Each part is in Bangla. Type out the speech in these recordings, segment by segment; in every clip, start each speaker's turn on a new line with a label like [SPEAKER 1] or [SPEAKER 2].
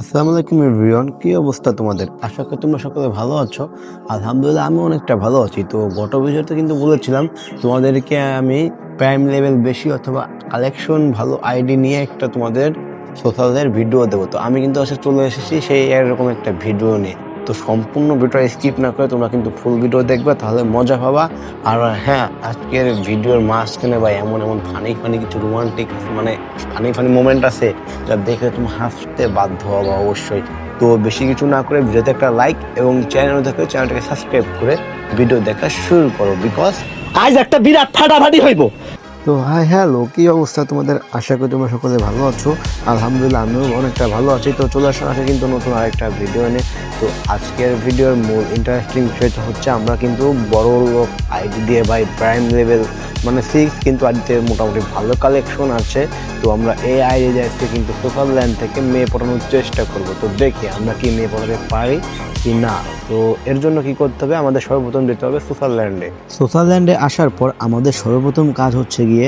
[SPEAKER 1] আসসালামু আলাইকুম এভরিওয়ান, কি অবস্থা তোমাদের? আশা করি তোমরা সকলে ভালো আছো। আলহামদুলিল্লাহ আমি অনেকটা ভালো আছি। তো গত ভিডিওতে কিন্তু বলেছিলাম তোমাদেরকে আমি প্রাইম লেভেল বেশি অথবা কালেকশন ভালো আইডি নিয়ে একটা তোমাদের সোশ্যালের ভিডিও দেবো। তো আমি কিন্তু আসলে চলে এসেছি সেই এরকম একটা ভিডিও নিয়ে। তো সম্পূর্ণ ভিডিও স্কিপ না করে তোমরা কিন্তু ফুল ভিডিও দেখবে, তাহলে মজা পাবা। আর হ্যাঁ, আজকের ভিডিওর মাঝখানে ভাই এমন এমন ফানি ফানি কিছু রোমান্টিক মানে ফানি ফানি মোমেন্ট আছে যা দেখে তুমি হাসতে বাধ্য হবো অবশ্যই। তো বেশি কিছু না করে ভিডিওতে একটা লাইক এবং চ্যানেলটাকে সাবস্ক্রাইব করে ভিডিও দেখা শুরু করো, বিকজ
[SPEAKER 2] আজ একটা বিরাট ফাটাফাটি হইব।
[SPEAKER 1] তো হাই হ্যালো, কি অবস্থা তোমাদের? আশা করি তোমরা সকলে ভালো আছো। আলহামদুলিল্লাহ আমিও অনেকটা ভালো আছি। তো চলে আসার আগে কিন্তু নতুন আরেকটা ভিডিও এনে। তো আজকের ভিডিওর মূল ইন্টারেস্টিং বিষয়টা হচ্ছে আমরা কিন্তু বড় লোক আইডি দিয়ে ভাই প্রাইম লেভেল মানে 6 কিন্তু আইডিতে মোটামুটি ভালো কালেকশন আছে। তো আমরা এই আইডি দিয়ে কিন্তু সোশ্যাল ল্যান্ড থেকে মেয়ে পড়ানোর চেষ্টা করব। তো দেখি আমরা কি মেয়ে পড়াতে পারি কি না। তো এর জন্য কি করতে হবে, আমাদের সর্বপ্রথম যেতে হবে সোশ্যাল ল্যান্ডে। সোশ্যাল ল্যান্ডে আসার পর আমাদের সর্বপ্রথম কাজ হচ্ছে গিয়ে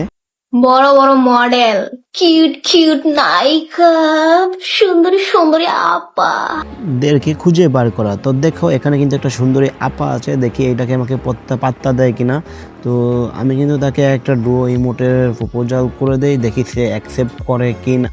[SPEAKER 3] বড় বড় মডেল, কিউট কিউট নায়িকা, সুন্দরী সুন্দরী আপা
[SPEAKER 1] দেরকে খুঁজে বার করা। তো দেখো এখানে কিন্তু একটা সুন্দরী আপা আছে, দেখি এটাকে আমাকে পাত্তা দেয় কিনা। তো আমি কিন্তু তাকে একটা ডুয়ো ইমোটের প্রপোজাল করে দেই, দেখি সে অ্যাকসেপ্ট করে কিনা।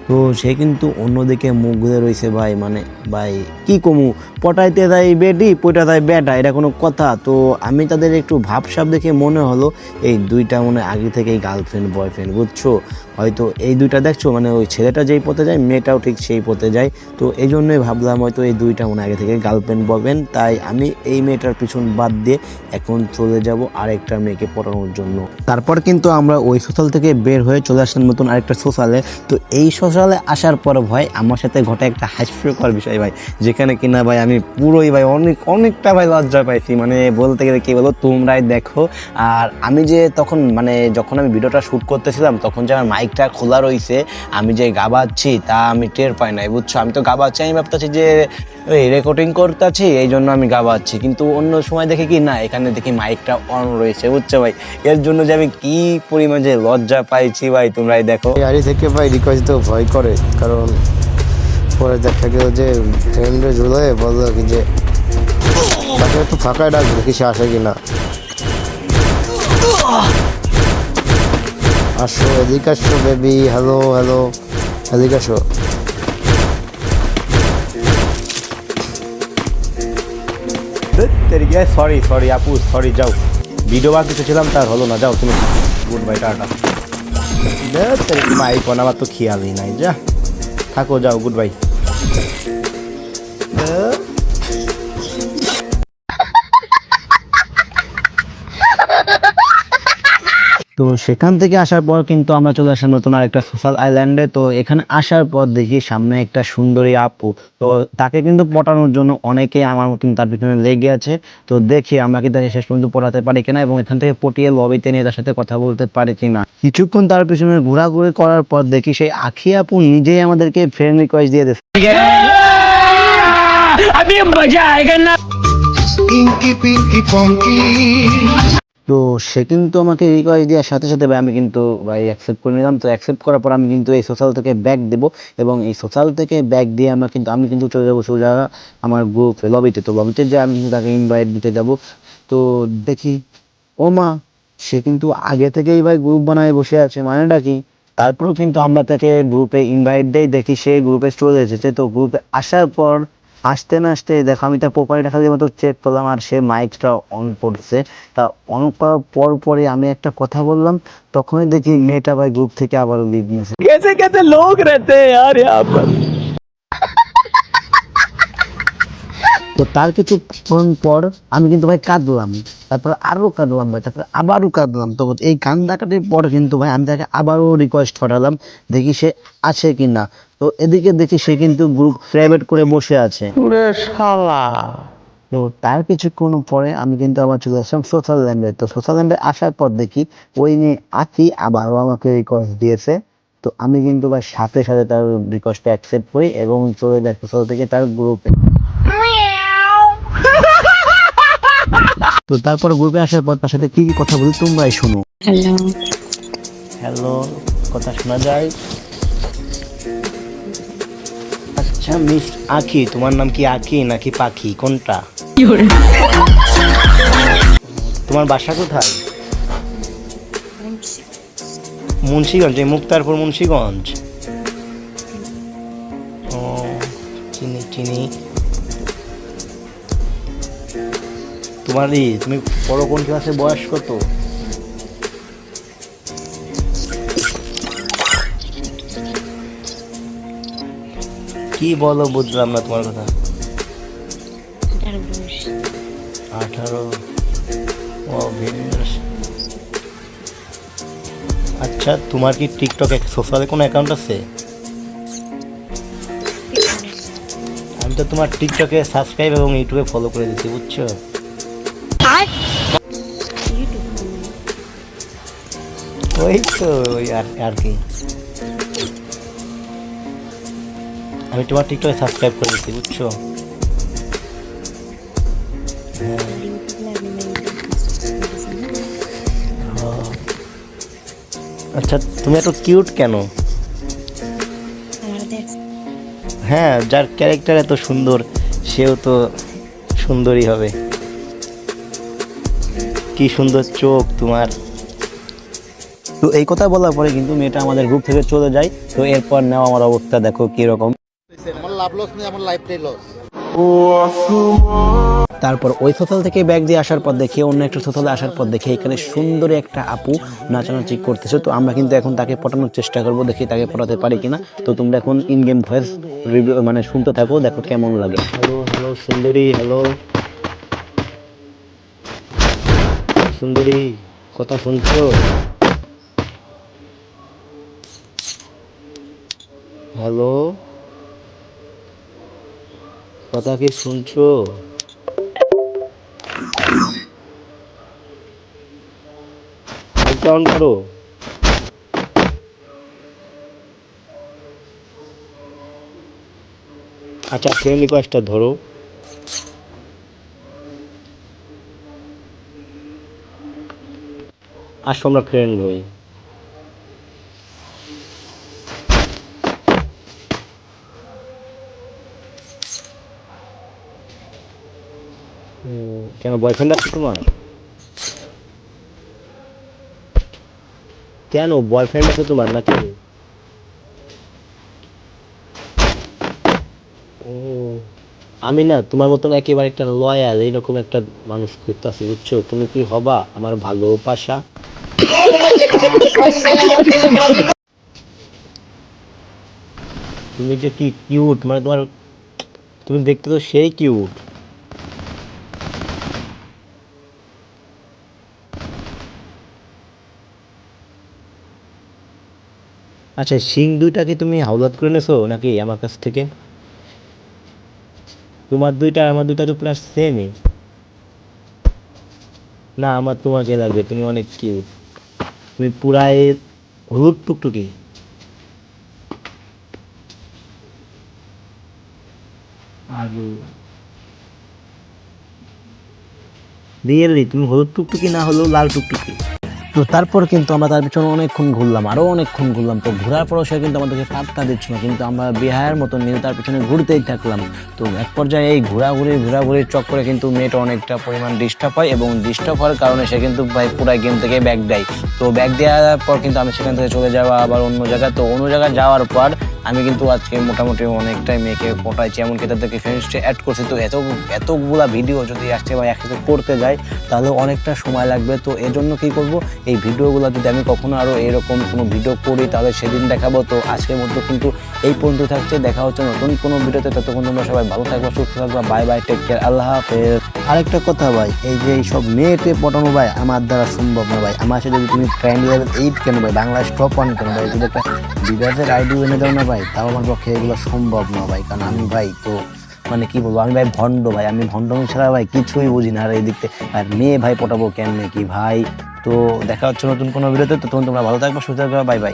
[SPEAKER 1] তো সে কিন্তু অন্যদিকে মুখ ঘুরে রয়েছে ভাই, মানে ভাই কি কমু, পটাইতে দেয় বেডি পটা দেয় বেটা, এটা কোনো কথা? তো আমি তাদের একটু ভাবসাব দেখে মনে হলো এই দুইটা মনে আগে থেকেই গার্লফ্রেন্ড বয়ফ্রেন্ড, বুঝছো? হয়তো এই দুইটা দেখছো মানে ওই ছেলেটা যেই পথে যায় মেয়েটাও ঠিক সেই পথে যায়। তো এই জন্যই ভাবলাম হয়তো এই দুইটা মনে আগে থেকে গার্লফ্রেন্ড বয়ফ্রেন্ড। তাই আমি এই মেয়েটার পিছন বাদ দিয়ে এখন চলে যাব আরেকটা মেয়েকে পটানোর জন্য। তারপর কিন্তু আমরা ওই সোশ্যাল থেকে বের হয়ে চলে আসলাম নতুন আরেকটা সোশ্যালে। তো এই সোশ্যালে আসার পর ভাই আমার সাথে ঘটে একটা হাস্যকর বিষয় ভাই, যেখানে কিনা ভাই আমি পুরোই ভাই অনেকটা ভাই লজ্জা পাইছি, মানে বলতে গেলে কি বলো, তোমরাই দেখো। আর আমি যে তখন মানে যখন আমি ভিডিওটা শ্যুট করতেছিলাম তখন যে আমার মাইকটা খোলা রয়েছে, আমি যে গাবাচ্ছি তা আমি টের পাই নাই, বুঝছো? আমি তো গাবাচ্ছি, আমি ভাবতেছি যে ওই রেকর্ডিং করতেছি এই জন্য আমি গাবাচ্ছি, কিন্তু অন্য সময় দেখি কি না, এখানে দেখি মাইকটা অন রয়েছে, বুঝছো ভাই? এর জন্য যে আমি কি পরিমাণে যে লজ্জা পাইছি ভাই তোমরাই দেখো। আরি থেকে ভাই রিকোয়েস্ট তো ভয় করে, কারণ পরে দেখা গেল যে ফ্রেন্ডে ঝুলে বললো কি যে তাকে একটু ফাঁকায় ডাক, দেখি সে আসে কিনা। আসো এদিকে আসো বেবি, হ্যালো হ্যালো, এদিকে আসো। সরি সরি আপু, সরি, যাও। ভিডিও বার কিছু ছিলাম তার হলো না, যাও তুমি। Good bye, tata. মাইক আমার তো খেয়ালই নাই, যা থাকো, যাও, গুড বাই। তো সেখান থেকে আসার পর কিন্তু আমরা চলে আসলাম নতুন আরেকটা সোশ্যাল আইল্যান্ডে। তো এখানে আসার পর দেখি সামনে একটা সুন্দরী আপু। তো তাকে কিন্তু পটানোর জন্য অনেকেই আমার মতন তার পিছনে লেগে আছে। তো দেখি আমরা কি তাকে শেষ পর্যন্ত পটাতে পারি কিনা এবং এখান থেকে পটিয়ে লবিতে নিয়ে তার সাথে কথা বলতে পারি কিনা। কিছুক্ষণ তার পিছনে ঘোরাঘুরি করার পর দেখি সেই আখি আপু নিজেই আমাদেরকে ফ্রেন্ড রিকোয়েস্ট দিয়ে দিচ্ছে।
[SPEAKER 2] अभी मजा आएगा ना।
[SPEAKER 1] তো সে কিন্তু আমাকে রিকোয়েস্ট দেওয়ার সাথে সাথে ভাই আমি কিন্তু ভাই অ্যাকসেপ্ট করে নিলাম। তো অ্যাকসেপ্ট করার পর আমি কিন্তু এই সোশ্যাল থেকে ব্যাক দেবো এবং এই সোশ্যাল থেকে ব্যাক দিয়ে আমি কিন্তু চলে যাবো সোজা আমার গ্রুপ লবিতে। তো লবিতে যে আমি কিন্তু তাকে ইনভাইট দিতে যাব। তো দেখি ও মা, সে কিন্তু আগে থেকেই ভাই গ্রুপ বানায় বসে আছে, মানেটা কি? তারপরেও কিন্তু আমরা তাকে গ্রুপে ইনভাইট দেই, দেখি সে গ্রুপে চলে এসেছে। তো গ্রুপে আসার পর আসতে না আসতে দেখো আমি তার প্রোফাইলটা খালি মতো চেক করলাম আর সে মাইকটা অন করছে। তা অন করার পরে আমি একটা কথা বললাম, তখনই দেখি মেয়েটা ভাই গ্রুপ থেকে আবারও লিভ নিয়েছে।
[SPEAKER 2] कैसे कैसे लोग रहते हैं यार यहाँ पर।
[SPEAKER 1] তো তার কিছুক্ষণ পর আমি কিন্তু ভাই কাঁদলাম, তারপর আরও কাঁদলাম ভাই, তারপর আবারও কাঁদলাম। তো এই কান্দাকাটির পর কিন্তু ভাই আমি তাকে আবারও রিকোয়েস্ট পাঠালাম, দেখি সে আছে কি না। তো এদিকে দেখি সে কিন্তু গ্রুপ প্রাইভেট করে বসে আছে।
[SPEAKER 2] শালা
[SPEAKER 1] তো তার কিছুক্ষণ পরে আমি কিন্তু আবার চলে আসলাম সোশ্যাল ল্যান্ডে। তো সোশ্যাল ল্যান্ডে আসার পর দেখি ওই নিয়ে আছি আবারও আমাকে রিকোয়েস্ট দিয়েছে। তো আমি কিন্তু ভাই সাথে সাথে তার রিকোয়েস্টটা অ্যাকসেপ্ট করি এবং চলে যাই সোশ্যাল থেকে তার গ্রুপে। তো তারপর গ্রুপে আসার পর তার সাথে কি কি কথা বলি তোমরাই শোনো।
[SPEAKER 3] হ্যালো
[SPEAKER 1] হ্যালো, কথা শোনা যায়? আচ্ছা মিস আখি, তোমার নাম কি আখি নাকি পাখি, কোনটা? তোমার বাসা কোথায়? মুন্সিগঞ্জ, এই মুক্তারপুর মুন্সিগঞ্জ। ও চিনি চিনি। তুমি পড়ো কোন ক্লাসে, বয়স কত? কি বলো, বুঝলাম না তোমার কথা। 18। ও very nice। আচ্ছা তোমার কি টিকটক সোশ্যালে কোনো অ্যাকাউন্ট আছে? আমি তো তোমার টিকটকে সাবস্ক্রাইব এবং ইউটিউবে ফলো করে দিচ্ছি, বুঝছো? ওই তো ওই আর কি, আমি তোমার টিকটকে সাবস্ক্রাইব করে দিচ্ছি, বুঝছো? হ্যাঁ। আচ্ছা তুমি এত কিউট কেন? হ্যাঁ, যার ক্যারেক্টার এত সুন্দর সেও তো সুন্দরই হবে। কি সুন্দর চোখ তোমার। তো এই কথা বলার পরে কিন্তু মেয়েটা আমাদের গ্রুপ থেকে চলে যায়। তো এরপর নাও আমার অবস্থা দেখো কিরকম।
[SPEAKER 4] আমার লাভ লস নেই, আমার লাইফটাই লস।
[SPEAKER 1] তারপর ওই সোশ্যাল থেকে ব্যাগ দিয়ে আসার পর দেখে অন্য একটা সোশ্যালে আসার পর দেখে এখানে সুন্দর একটা আপু নাচানাচি করতেছে। তো আমরা কিন্তু এখন তাকে পটানোর চেষ্টা করবো, দেখি তাকে পটাতে পারি কিনা। তো তোমরা এখন ইন গেম ভয়েস রিভিউ মানে শুনতে থাকো, দেখো কেমন লাগে। হ্যালো হ্যালো সুন্দরী, হ্যালো সুন্দরী, কথা শুনছো? হ্যালো, কথা কি শুনছো? অন করো। আচ্ছা ফ্রেন্ড রিকোয়েস্টটা ধরো। আসো আমরা ফ্রেন্ড হই। কেন বয়ফ্রেন্ড আছে তোমার? কেন বয়ফ্রেন্ড আছে তোমার নাকি? ও আমি না তোমার মতন একেবারে একটা লয়াল এইরকম একটা মানুষ খুঁজতেছি, বুঝছো? তুমি কি হবা আমার ভালোবাসা? তুমি যে কি কিউট, মানে তোমার, তুমি দেখতে তো সেই কিউট। আচ্ছা শিং দুইটা কি তুমি হাওলাত করে নেছো নাকি আমার কাছ থেকে? তোমার দুইটা আমার দুইটা তো প্লাস সেমই। না আমার তোমাকে লাগবে, তুমি অনেক কিউট, তুমি পুরাই হলুদ টুকটুকি। রিয়েলি তুমি হলুদ টুকটুকি না হলেও লাল টুকটুকি। তো তারপর কিন্তু আমরা তার পিছনে অনেকক্ষণ ঘুরলাম, আরও অনেকক্ষণ ঘুরলাম। তো ঘোরার পরও সে কিন্তু আমাদেরকে পাত্তা দিচ্ছিল না, কিন্তু আমরা বিহারের মতো নিয়ে তার পিছনে ঘুরতেই থাকলাম। তো এক পর্যায়ে এই ঘোরাঘুরির চক্করে কিন্তু মেয়েটা অনেকটা পরিমাণ ডিস্টার্ব হয়, এবং ডিস্টার্ব হওয়ার কারণে সে কিন্তু পুরো গেম থেকে ব্যাগ দেয়। তো ব্যাগ দেওয়ার পর কিন্তু আমি সেখান থেকে চলে যাওয়া আবার অন্য জায়গায়। তো অন্য জায়গায় যাওয়ার পর আমি কিন্তু আজকে মোটামুটি অনেকটাই মেয়েকে পটাইছি, এমনকি তাদেরকে ফ্রেন্ডসে অ্যাড করছি। তো এতগুলা ভিডিও যদি আসছে বা একসাথে করতে যাই তাহলে অনেকটা সময় লাগবে। তো এজন্য কী করব, এই ভিডিওগুলো যদি আমি কখনো আরও এরকম কোনো ভিডিও করি তাহলে সেদিন দেখাবো। তো আজকের মধ্যে কিন্তু এই পর্যন্ত থাকছে, দেখা হচ্ছে নতুন কোনো ভিডিওতে। ততক্ষণ তোমরা সবাই ভালো থাকবা, সুস্থ থাকবা। বাই বাই, টেক কেয়ার, আল্লাহ হাফেজ। আরেকটা কথা ভাই, এই যে এইসব মেয়েতে পটানো ভাই আমার দ্বারা সম্ভব না ভাই। আমার সাথে যদি তুমি ট্রেন্ড লেভেল 8 কেন ভাই, বাংলাদেশ টপ 1 কেন ভাই, যদি একটা বিবাসের আইডি এনে দাও না ভাই, তাও আমার পক্ষে এগুলো সম্ভব না ভাই। কারণ আমি ভাই তো মানে কি বলবো, আমি ভাই ভণ্ড ভাই, আমি ভণ্ডমি ছাড়া ভাই কিছুই বুঝি না। আর এই দিক থেকে আর মেয়ে ভাই পটাবো কেমনে কি ভাই। তো দেখা হচ্ছে নতুন কোনো ভিডিওতে, তখন তোমরা ভালো থাকবে, সুস্থ থাকবে, বাই বাই।